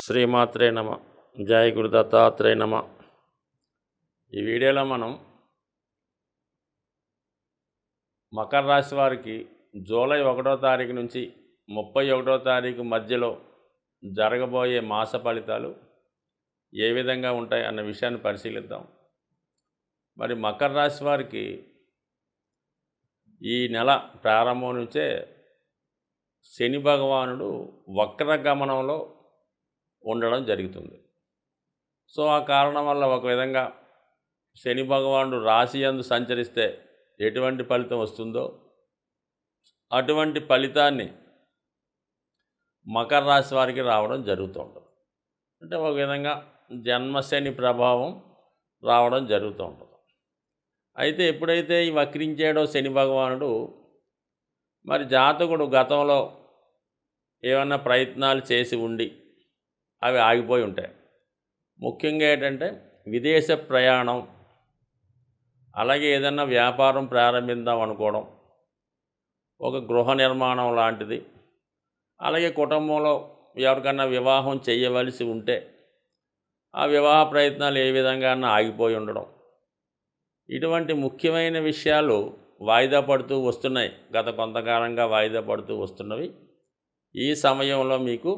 శ్రీమాత్రే నమ. జయ గురు దత్తాత్రేయ నమ. ఈ వీడియోలో మనం మకర రాశి వారికి జూలై 1వ తారీఖు నుంచి 31వ తారీఖు మధ్యలో జరగబోయే మాస ఫలితాలు ఏ విధంగా ఉంటాయి అన్న విషయాన్ని పరిశీలిద్దాం. మరి మకర రాశి వారికి ఈ నెల ప్రారంభం నుంచే శని భగవానుడు వక్రగమనంలో ఉండడం జరుగుతుంది. సో ఆ కారణం వల్ల ఒక విధంగా శని భగవానుడు రాశి యందు సంచరిస్తే ఎటువంటి ఫలితం వస్తుందో అటువంటి ఫలితాన్ని మకర రాశి వారికి రావడం జరుగుతుంటుంది. అంటే ఒక విధంగా జన్మశని ప్రభావం రావడం జరుగుతూ ఉంటుంది. అయితే ఎప్పుడైతే ఈ వక్రించాడో శని భగవానుడు, మరి జాతకుడు గతంలో ఏమన్నా ప్రయత్నాలు చేసి ఉండి అవి ఆగిపోయి ఉంటాయి. ముఖ్యంగా ఏంటంటే విదేశ ప్రయాణం, అలాగే ఏదన్నా వ్యాపారం ప్రారంభిద్దాం అనుకోవడం, ఒక గృహ నిర్మాణం లాంటిది, అలాగే కుటుంబంలో ఎవరికన్నా వివాహం చేయవలసి ఉంటే ఆ వివాహ ప్రయత్నాలు ఏ విధంగా ఆగిపోయి ఉండడం, ఇటువంటి ముఖ్యమైన విషయాలు వాయిదా పడుతూ వస్తున్నాయి. గత కొంతకాలంగా వాయిదా పడుతూ వస్తున్నవి ఈ సమయంలో మీకు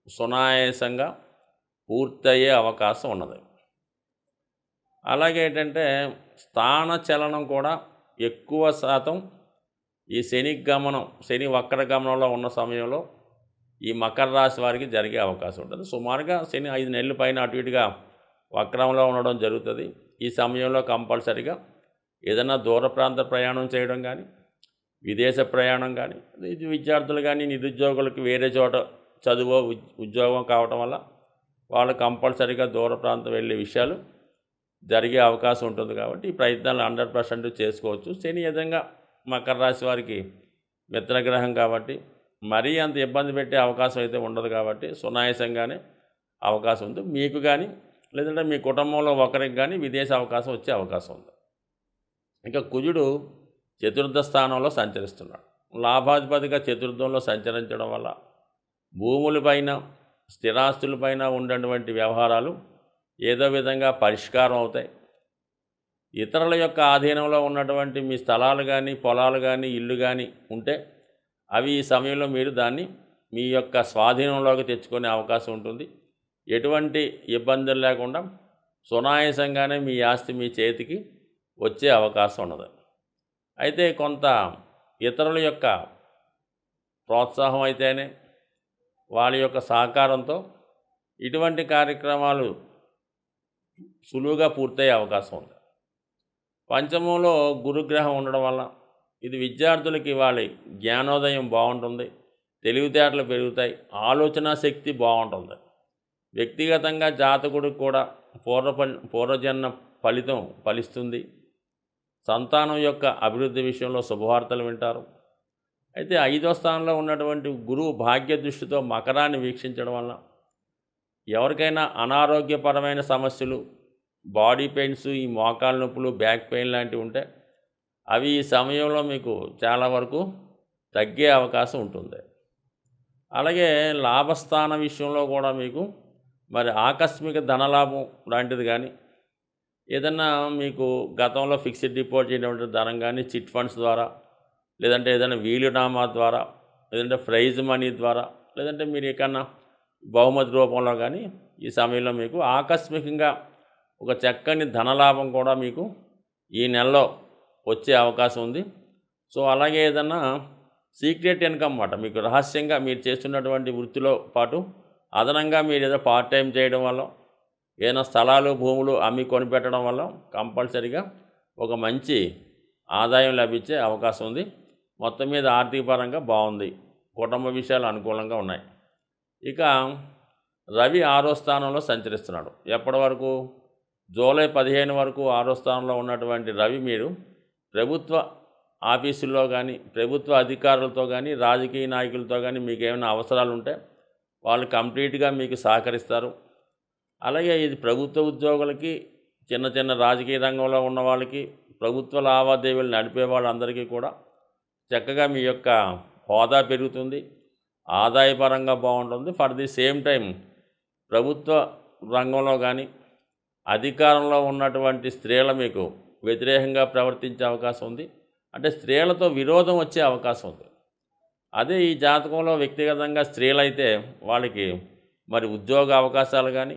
సునాయాసంగా పూర్తయ్యే అవకాశం ఉన్నది. అలాగే ఏంటంటే స్థాన చలనం కూడా ఎక్కువ శాతం ఈ శని వక్ర గమనంలో ఉన్న సమయంలో ఈ మకర రాశి వారికి జరిగే అవకాశం ఉంటుంది. సుమారుగా శని 5 నెలల పైన అటు ఇటుగా వక్రంలో ఉండడం జరుగుతుంది. ఈ సమయంలో కంపల్సరిగా ఏదైనా దూర ప్రాంత ప్రయాణం చేయడం కానీ, విదేశ ప్రయాణం కానీ, విద్యార్థులు కానీ నిరుద్యోగులకు వేరే చోట చదువు ఉద్యోగం కావటం వల్ల వాళ్ళు కంపల్సరీగా దూర ప్రాంతం వెళ్ళే విషయాలు జరిగే అవకాశం ఉంటుంది. కాబట్టి ఈ ప్రయత్నాలు 100% చేసుకోవచ్చు. శని విధంగా మకర రాశి వారికి మిత్రగ్రహం కాబట్టి మరీ అంత ఇబ్బంది పెట్టే అవకాశం అయితే ఉండదు. కాబట్టి సునాయాసంగానే అవకాశం ఉంది. మీకు కానీ లేదంటే మీ కుటుంబంలో ఒకరికి కానీ విదేశ అవకాశం వచ్చే అవకాశం ఉంది. ఇంకా కుజుడు చతుర్థ స్థానంలో సంచరిస్తున్నాడు. లాభాధిపతిగా చతుర్థంలో సంచరించడం వల్ల భూములపైన, స్థిరాస్తులపైన ఉన్నటువంటి వ్యవహారాలు ఏదో విధంగా పరిష్కారం అవుతాయి. ఇతరుల యొక్క ఆధీనంలో ఉన్నటువంటి మీ స్థలాలు కానీ, పొలాలు కానీ, ఇల్లు కానీ ఉంటే అవి ఈ సమయంలో మీరు దాన్ని మీ యొక్క స్వాధీనంలోకి తెచ్చుకునే అవకాశం ఉంటుంది. ఎటువంటి ఇబ్బందులు లేకుండా సునాయాసంగానే మీ ఆస్తి మీ చేతికి వచ్చే అవకాశం ఉన్నది. అయితే కొంత ఇతరుల యొక్క ప్రోత్సాహం అయితేనే, వాళ్ళ యొక్క సహకారంతో ఇటువంటి కార్యక్రమాలు సులువుగా పూర్తయ్యే అవకాశం ఉంది. పంచమంలో గురుగ్రహం ఉండడం వల్ల ఇది విద్యార్థులకి వాళ్ళ జ్ఞానోదయం బాగుంటుంది, తెలివితేటలు పెరుగుతాయి, ఆలోచన శక్తి బాగుంటుంది. వ్యక్తిగతంగా జాతకుడికి కూడా పూర్వజన్మ ఫలితం ఫలిస్తుంది. సంతానం యొక్క అభివృద్ధి విషయంలో శుభవార్తలు వింటారు. అయితే 5వ స్థానంలో ఉన్నటువంటి గురువు భాగ్య దృష్టితో మకరాన్ని వీక్షించడం వల్ల ఎవరికైనా అనారోగ్యపరమైన సమస్యలు, బాడీ పెయిన్స్, ఈ మోకాళ్ళ నొప్పులు, బ్యాక్ పెయిన్ లాంటివి ఉంటే అవి ఈ సమయంలో మీకు చాలా వరకు తగ్గే అవకాశం ఉంటుంది. అలాగే లాభస్థాన విషయంలో కూడా మీకు మరి ఆకస్మిక ధనలాభం లాంటిది కానీ, ఏదన్నా మీకు గతంలో ఫిక్స్డ్ డిపాజిట్ అయినటువంటి ధనం కానీ చిట్ ఫండ్స్ ద్వారా, లేదంటే ఏదైనా వీలునామా ద్వారా, లేదంటే ప్రైజ్ మనీ ద్వారా, లేదంటే మీరు ఎక్కడన్నా బహుమతి రూపంలో కానీ ఈ సమయంలో మీకు ఆకస్మికంగా ఒక చక్కని ధనలాభం కూడా మీకు ఈ నెలలో వచ్చే అవకాశం ఉంది. సో అలాగే ఏదన్నా సీక్రెట్ ఇన్కమ్ అన్నమాట, మీకు రహస్యంగా మీరు చేస్తున్నటువంటి వృత్తిలో పాటు అదనంగా మీరు ఏదో పార్ట్ టైం చేయడం వల్ల, ఏదైనా స్థలాలు భూములు అమ్మి కొనిపెట్టడం వల్ల కంపల్సరీగా ఒక మంచి ఆదాయం లభించే అవకాశం ఉంది. మొత్తం మీద ఆర్థిక పరంగా బాగుంది. కుటుంబ విషయాలు అనుకూలంగా ఉన్నాయి. ఇక రవి 6వ స్థానంలో సంచరిస్తున్నాడు. ఎప్పటి వరకు? జూలై 15 వరకు 6వ స్థానంలో ఉన్నటువంటి రవి మీరు ప్రభుత్వ ఆఫీసుల్లో కానీ, ప్రభుత్వ అధికారులతో కానీ, రాజకీయ నాయకులతో కానీ మీకు ఏమైనా అవసరాలు ఉంటే వాళ్ళు కంప్లీట్గా మీకు సహకరిస్తారు. అలాగే ఇది ప్రభుత్వ ఉద్యోగులకి, చిన్న చిన్న రాజకీయ రంగంలో ఉన్న వాళ్ళకి, ప్రభుత్వ లావాదేవీలు నడిపే వాళ్ళందరికీ కూడా చక్కగా మీ యొక్క హోదా పెరుగుతుంది, ఆదాయపరంగా బాగుంటుంది. ఫర్ ది సేమ్ టైం ప్రభుత్వ రంగంలో కానీ అధికారంలో ఉన్నటువంటి స్త్రీల మీకు వ్యతిరేకంగా ప్రవర్తించే అవకాశం ఉంది. అంటే స్త్రీలతో విరోధం వచ్చే అవకాశం ఉంది. అదే ఈ జాతకంలో వ్యక్తిగతంగా స్త్రీలైతే వాళ్ళకి మరి ఉద్యోగ అవకాశాలు కానీ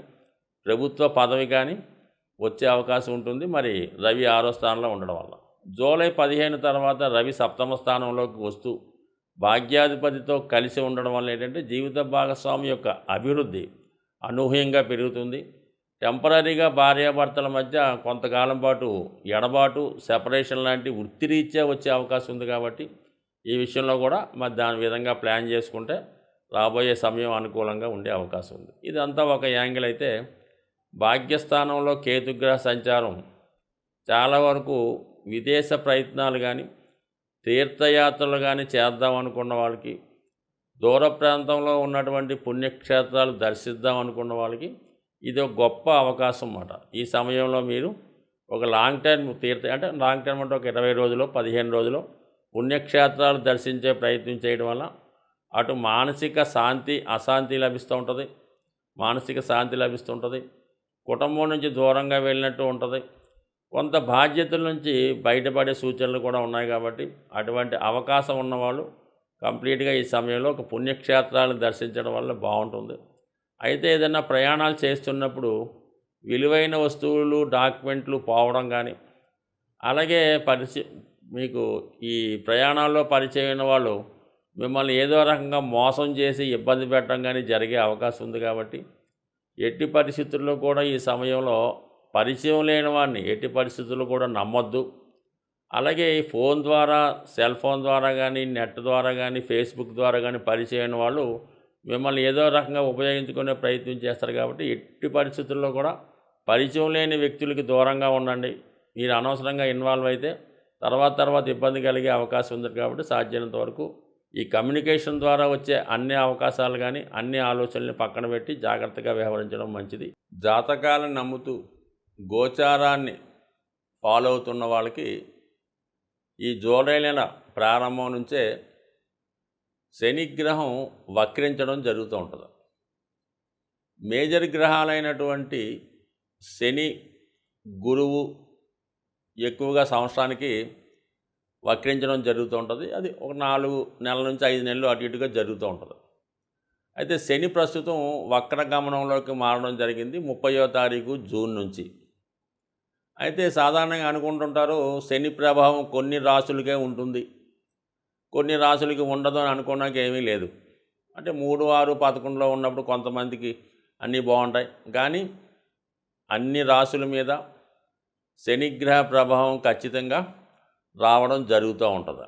ప్రభుత్వ పదవి కానీ వచ్చే అవకాశం ఉంటుంది. మరి రవి 6వ స్థానంలో ఉండడం వల్ల జూలై 15 తర్వాత రవి 7వ స్థానంలోకి వస్తూ భాగ్యాధిపతితో కలిసి ఉండడం వల్ల ఏంటంటే జీవిత భాగస్వామి యొక్క అభివృద్ధి అనూహ్యంగా పెరుగుతుంది. టెంపరీగా భార్యాభర్తల మధ్య కొంతకాలం పాటు ఎడబాటు సెపరేషన్ లాంటి వృత్తిరీత్యా వచ్చే అవకాశం ఉంది. కాబట్టి ఈ విషయంలో కూడా మరి దాని విధంగా ప్లాన్ చేసుకుంటే రాబోయే సమయం అనుకూలంగా ఉండే అవకాశం ఉంది. ఇదంతా ఒక యాంగిల్ అయితే, భాగ్యస్థానంలో కేతుగ్రహ సంచారం చాలా వరకు విదేశ ప్రయత్నాలు కానీ తీర్థయాత్రలు కానీ చేద్దాం అనుకున్న వాళ్ళకి, దూర ప్రాంతంలో ఉన్నటువంటి పుణ్యక్షేత్రాలు దర్శిద్దాం అనుకున్న వాళ్ళకి ఇది ఒక గొప్ప అవకాశం అన్నమాట. ఈ సమయంలో మీరు ఒక లాంగ్ టర్మ్ అంటే లాంగ్ టర్మ్ అంటే ఒక 20 రోజులు 15 రోజులు పుణ్యక్షేత్రాలు దర్శించే ప్రయత్నం చేయడం వల్ల అటు మానసిక శాంతి అశాంతి లభిస్తూ ఉంటుంది. మానసిక శాంతి లభిస్తుంటుంది. కుటుంబం నుంచి దూరంగా వెళ్ళినట్టు ఉంటుంది. కొంత బాధ్యతల నుంచి బయటపడే సూచనలు కూడా ఉన్నాయి. కాబట్టి అటువంటి అవకాశం ఉన్నవాళ్ళు కంప్లీట్గా ఈ సమయంలో ఒక పుణ్యక్షేత్రాలను దర్శించడం వల్ల బాగుంటుంది. అయితే ఏదైనా ప్రయాణాలు చేస్తున్నప్పుడు విలువైన వస్తువులు డాక్యుమెంట్లు పోవడం కానీ, అలాగే మీకు ఈ ప్రయాణాల్లో పరిచయం వాళ్ళు మిమ్మల్ని ఏదో రకంగా మోసం చేసి ఇబ్బంది పెట్టడం కానీ జరిగే అవకాశం ఉంది. కాబట్టి ఎట్టి పరిస్థితుల్లో కూడా ఈ సమయంలో పరిచయం లేని వాడిని ఎట్టి పరిస్థితుల్లో కూడా నమ్మొద్దు. అలాగే ఈ ఫోన్ ద్వారా, సెల్ ఫోన్ ద్వారా కానీ, నెట్ ద్వారా కానీ, ఫేస్బుక్ ద్వారా కానీ పరిచయం వాళ్ళు మిమ్మల్ని ఏదో రకంగా ఉపయోగించుకునే ప్రయత్నం చేస్తారు. కాబట్టి ఎట్టి పరిస్థితుల్లో కూడా పరిచయం లేని వ్యక్తులకి దూరంగా ఉండండి. మీరు అనవసరంగా ఇన్వాల్వ్ అయితే తర్వాత ఇబ్బంది కలిగే అవకాశం ఉంది. కాబట్టి సాధ్యమైనంత వరకు ఈ కమ్యూనికేషన్ ద్వారా వచ్చే అన్ని అవకాశాలు కానీ అన్ని ఆలోచనల్ని పక్కన పెట్టి జాగ్రత్తగా వ్యవహరించడం మంచిది. జాతకాలను నమ్ముతూ గోచారాన్ని ఫాలో అవుతున్న వాళ్ళకి ఈ జూలై నెల ప్రారంభం నుంచే శనిగ్రహం వక్రించడం జరుగుతూ ఉంటుంది. మేజర్ గ్రహాలైనటువంటి శని, గురువు ఎక్కువగా సంవత్సరానికి వక్రించడం జరుగుతూ ఉంటుంది. అది ఒక 4 నెలల నుంచి 5 నెలలు అటు ఇటుగా జరుగుతూ ఉంటుంది. అయితే శని ప్రస్తుతం వక్రగమనంలోకి మారడం జరిగింది 30వ తారీఖు జూన్ నుంచి. అయితే సాధారణంగా అనుకుంటుంటారు శని ప్రభావం కొన్ని రాశులకే ఉంటుంది, కొన్ని రాశులకి ఉండదు అని అనుకోవడానికి ఏమీ లేదు. అంటే 3, 6, 11లో ఉన్నప్పుడు కొంతమందికి అన్నీ బాగుంటాయి. కానీ అన్ని రాశుల మీద శనిగ్రహ ప్రభావం ఖచ్చితంగా రావడం జరుగుతూ ఉంటుంది.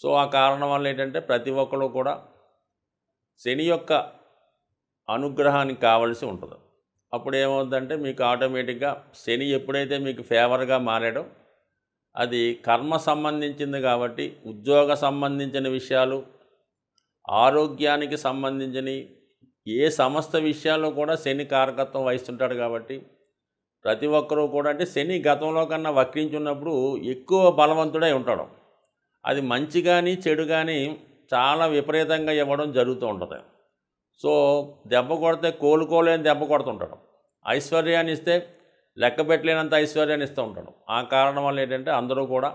సో ఆ కారణం వల్ల ఏంటంటే ప్రతి ఒక్కరు కూడా శని యొక్క అనుగ్రహానికి కావలసి ఉంటుంది. అప్పుడు ఏమవుతుందంటే మీకు ఆటోమేటిక్గా శని ఎప్పుడైతే మీకు ఫేవర్గా మారాడో అది కర్మ సంబంధించింది. కాబట్టి ఉద్యోగ సంబంధించిన విషయాలు, ఆరోగ్యానికి సంబంధించిన ఏ సమస్త విషయాల్లో కూడా శని కారకత్వం వహిస్తుంటాడు. కాబట్టి ప్రతి ఒక్కరూ కూడా అంటే శని గతంలో కన్నా వక్రించున్నప్పుడు ఎక్కువ బలవంతుడై ఉంటాడు. అది మంచి కానీ చెడు కానీ చాలా విపరీతంగా ఇవ్వడం జరుగుతూ ఉంటుంది. సో దెబ్బ కొడితే కోలుకోలేని దెబ్బ కొడుతుంటాడు. ఐశ్వర్యాన్ని ఇస్తే లెక్క పెట్టలేనంత ఐశ్వర్యాన్ని ఇస్తూ ఉంటాడు. ఆ కారణం వల్ల ఏంటంటే అందరూ కూడా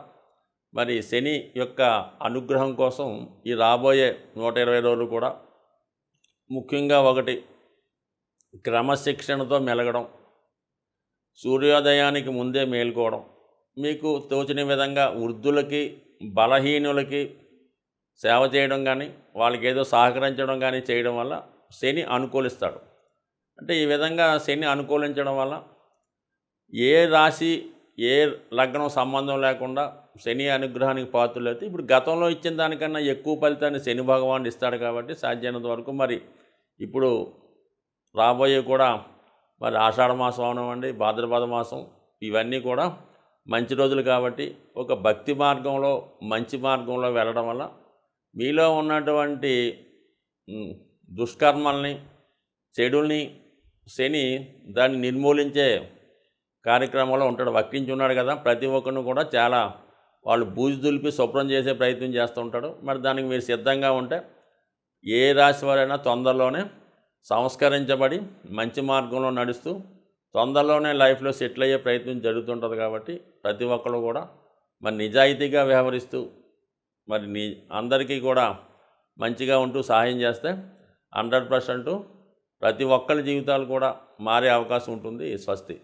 మరి శని యొక్క అనుగ్రహం కోసం ఈ రాబోయే 120 రోజులు కూడా ముఖ్యంగా ఒకటి క్రమశిక్షణతో మెలగడం, సూర్యోదయానికి ముందే మేల్కోవడం, మీకు తోచిన విధంగా వృద్ధులకి బలహీనులకి సేవ చేయడం కానీ వాళ్ళకి ఏదో సహకరించడం కానీ చేయడం వల్ల శని అనుకూలిస్తాడు. అంటే ఈ విధంగా శని అనుకూలించడం వల్ల ఏ రాశి ఏ లగ్నం సంబంధం లేకుండా శని అనుగ్రహానికి పాత్రలైతే ఇప్పుడు గతంలో ఇచ్చిన దానికన్నా ఎక్కువ ఫలితాన్ని శని భగవానుడు ఇస్తాడు. కాబట్టి సాధ్యమైనంత వరకు మరి ఇప్పుడు రాబోయే కూడా మరి ఆషాఢ మాసం అవనివ్వండి, భాద్రపద మాసం, ఇవన్నీ కూడా మంచి రోజులు. కాబట్టి ఒక భక్తి మార్గంలో మంచి మార్గంలో వెళ్ళడం వల్ల మీలో ఉన్నటువంటి దుష్కర్మల్ని చెడుల్ని శని దాన్ని నిర్మూలించే కార్యక్రమంలో ఉంటాడు. వక్రించి ఉన్నాడు కదా, ప్రతి ఒక్కరిని కూడా చాలా వాళ్ళు బూజు దులిపి శుభ్రం చేసే ప్రయత్నం చేస్తూ ఉంటాడు. మరి దానికి మీరు సిద్ధంగా ఉంటే ఏ రాశి వారైనా తొందరలోనే సంస్కరించబడి మంచి మార్గంలో నడుస్తూ తొందరలోనే లైఫ్లో సెటిల్ అయ్యే ప్రయత్నం జరుగుతుంటుంది. కాబట్టి ప్రతి ఒక్కరు కూడా మరి నిజాయితీగా వ్యవహరిస్తూ మరి అందరికీ కూడా మంచిగా ఉంటూ సహాయం చేస్తే 100% ప్రతి ఒక్కరి జీవితాలు కూడా మారే అవకాశం ఉంటుంది. స్వస్తి.